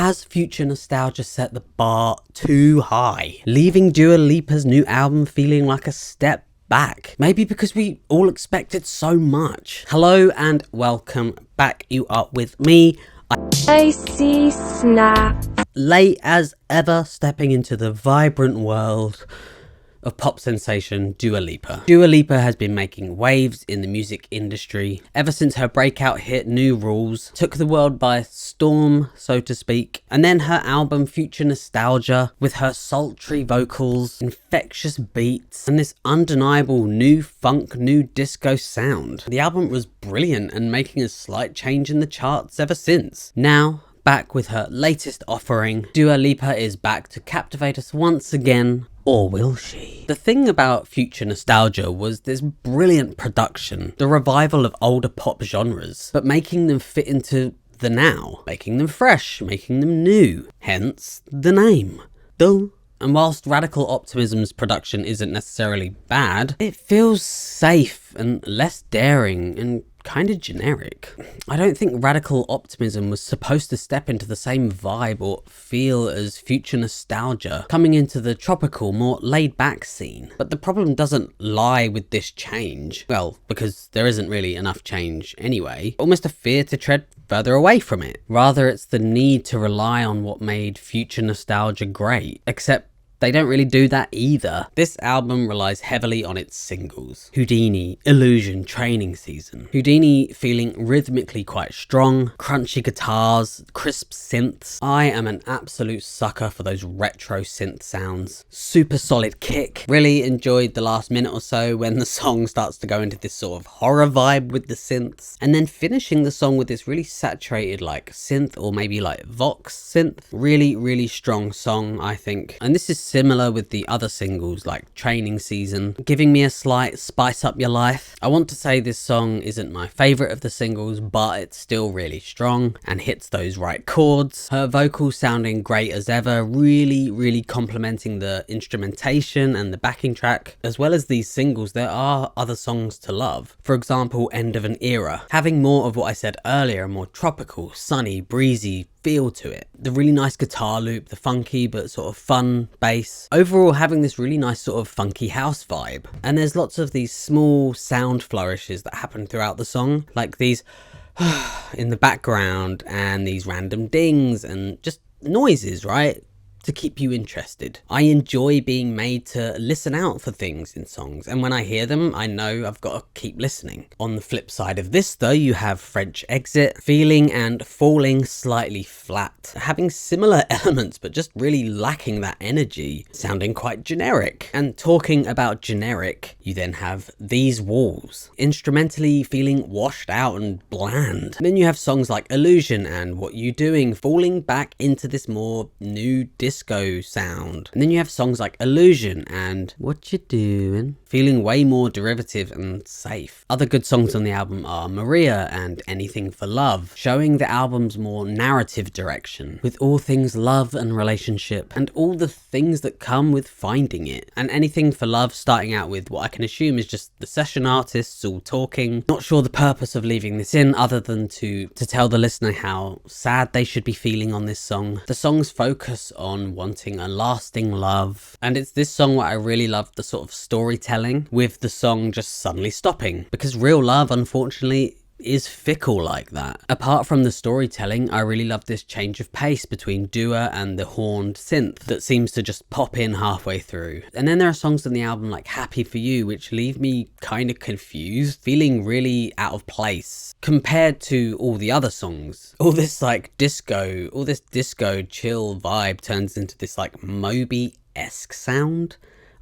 has future nostalgia set the bar too high, leaving Dua Lipa's new album feeling like a step back? Maybe because we all expected so much. Hello and welcome back. You are with me. I see snaps. Late as ever, stepping into the vibrant world of pop sensation Dua Lipa. Dua Lipa has been making waves in the music industry ever since her breakout hit New Rules took the world by storm, so to speak, and then her album Future Nostalgia with her sultry vocals, infectious beats, and this undeniable new funk, new disco sound. The album was brilliant and making a slight change in the charts ever since. Now, back with her latest offering, Dua Lipa is back to captivate us once again. Or will she? The thing about Future Nostalgia was this brilliant production, the revival of older pop genres, but making them fit into the now, making them fresh, making them new, hence the name. Duh. And whilst Radical Optimism's production isn't necessarily bad, it feels safe and less daring and kind of generic. I don't think Radical Optimism was supposed to step into the same vibe or feel as Future Nostalgia, coming into the tropical, more laid-back scene. But the problem doesn't lie with this change. Well, because there isn't really enough change anyway. Almost a fear to tread further away from it. Rather, it's the need to rely on what made Future Nostalgia great. Except they don't really do that either. This album relies heavily on its singles. Houdini, Illusion, Training Season. Houdini feeling rhythmically quite strong, crunchy guitars, crisp synths. I am an absolute sucker for those retro synth sounds. Super solid kick. Really enjoyed the last minute or so when the song starts to go into this sort of horror vibe with the synths. And then finishing the song with this really saturated like synth or maybe like Vox synth. Really, really strong song, I think. And this is similar with the other singles like Training Season, giving me a slight spice up your life. I want to say this song isn't my favourite of the singles, but it's still really strong and hits those right chords. Her vocals sounding great as ever, really complementing the instrumentation and the backing track. As well as these singles, there are other songs to love. For example, End of an Era, having more of what I said earlier, a more tropical, sunny, breezy feel to it. The really nice guitar loop, the funky but sort of fun bass. Overall having this really nice sort of funky house vibe. And there's lots of these small sound flourishes that happen throughout the song, like these in the background and these random dings and just noises, right? To keep you interested. I enjoy being made to listen out for things in songs, and when I hear them, I know I've got to keep listening. On the flip side of this though, you have French Exit, feeling and falling slightly flat, having similar elements but just really lacking that energy, sounding quite generic. And talking about generic, you then have These Walls, instrumentally feeling washed out and bland. And then you have songs like Illusion and What You Doing, falling back into this more new disco sound. And then you have songs like Illusion and Whatcha Doing, feeling way more derivative and safe. Other good songs on the album are Maria and Anything for Love, showing the album's more narrative direction, with all things love and relationship, and all the things that come with finding it. And Anything for Love starting out with what I can assume is just the session artists all talking. Not sure the purpose of leaving this in other than to tell the listener how sad they should be feeling on this song. The songs focus on wanting a lasting love, and it's this song where I really love the sort of storytelling with the song just suddenly stopping, because real love unfortunately is fickle like that. Apart from the storytelling, I really love this change of pace between Dua and the horned synth that seems to just pop in halfway through. And then there are songs on the album like Happy For You which leave me kind of confused, feeling really out of place compared to all the other songs. All this disco chill vibe turns into this like Moby-esque sound.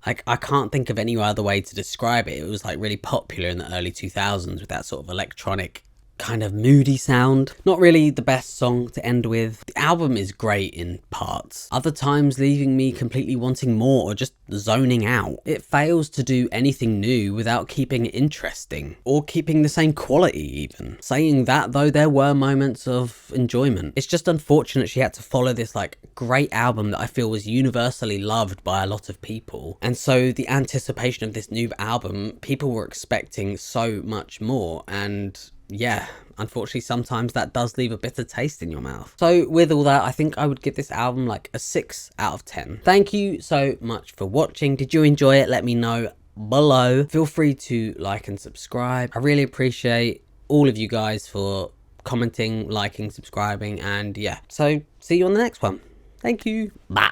Like, I can't think of any other way to describe it. It was like really popular in the early 2000s with that sort of electronic kind of moody sound. Not really the best song to end with. The album is great in parts, other times leaving me completely wanting more or just zoning out. It fails to do anything new without keeping it interesting or keeping the same quality even. Saying that though, there were moments of enjoyment. It's just unfortunate she had to follow this like great album that I feel was universally loved by a lot of people, and so the anticipation of this new album, people were expecting so much more, and yeah, unfortunately sometimes that does leave a bitter taste in your mouth. So with all that, I think I would give this album like a 6 out of 10. Thank you so much for watching. Did you enjoy it? Let me know below. Feel free to like and subscribe. I really appreciate all of you guys for commenting, liking, subscribing, and yeah. So see you on the next one. Thank you. Bye.